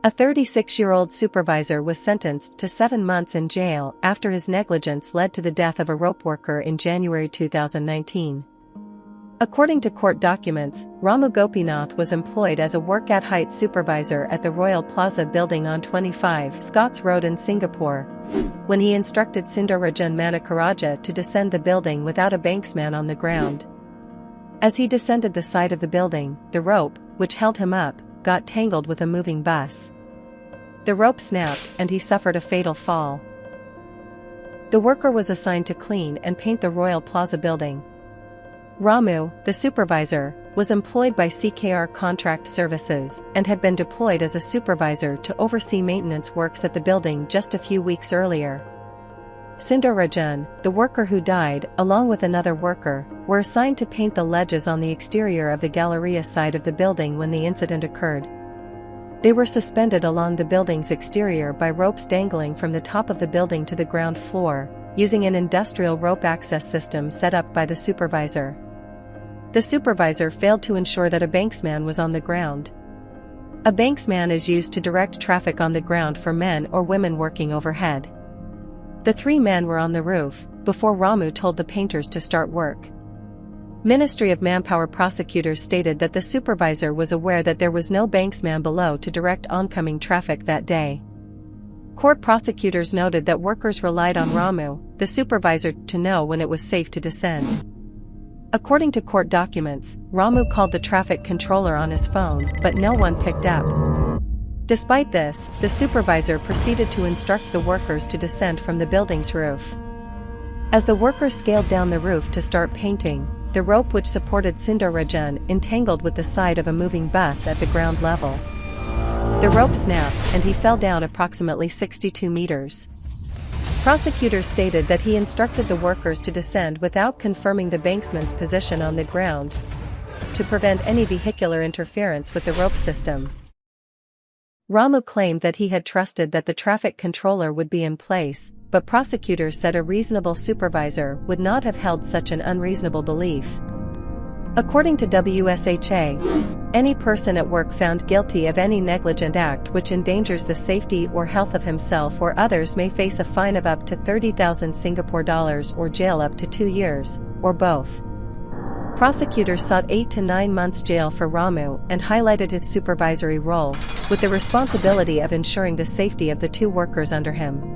A 36-year-old supervisor was sentenced to 7 months in jail after his negligence led to the death of a rope worker in January 2019. According to court documents, Ramu Gopinath was employed as a work-at-height supervisor at the Royal Plaza building on 25 Scots Road in Singapore, when he instructed Sundararajan Manakaraja to descend the building without a banksman on the ground. As he descended the side of the building, the rope, which held him up, got tangled with a moving bus. The rope snapped and he suffered a fatal fall. The worker was assigned to clean and paint the Royal Plaza building. Ramu, the supervisor, was employed by CKR Contract Services and had been deployed as a supervisor to oversee maintenance works at the building just a few weeks earlier. Sundararajan, the worker who died, along with another worker, were assigned to paint the ledges on the exterior of the Galleria side of the building when the incident occurred. They were suspended along the building's exterior by ropes dangling from the top of the building to the ground floor, using an industrial rope access system set up by the supervisor. The supervisor failed to ensure that a banksman was on the ground. A banksman is used to direct traffic on the ground for men or women working overhead. The 3 men were on the roof before Ramu told the painters to start work. Ministry of Manpower prosecutors stated that the supervisor was aware that there was no banksman below to direct oncoming traffic that day. Court prosecutors noted that workers relied on Ramu, the supervisor, to know when it was safe to descend. According to court documents, Ramu called the traffic controller on his phone, but no one picked up. Despite this, the supervisor proceeded to instruct the workers to descend from the building's roof. As the workers scaled down the roof to start painting, the rope which supported Sundararajan entangled with the side of a moving bus at the ground level. The rope snapped and he fell down approximately 62 meters. Prosecutors stated that he instructed the workers to descend without confirming the banksman's position on the ground to prevent any vehicular interference with the rope system. Ramu claimed that he had trusted that the traffic controller would be in place, but prosecutors said a reasonable supervisor would not have held such an unreasonable belief. According to WSHA, any person at work found guilty of any negligent act which endangers the safety or health of himself or others may face a fine of up to 30,000 Singapore dollars or jail up to 2 years, or both. Prosecutors sought 8 to 9 months jail for Ramu and highlighted his supervisory role, with the responsibility of ensuring the safety of the 2 workers under him.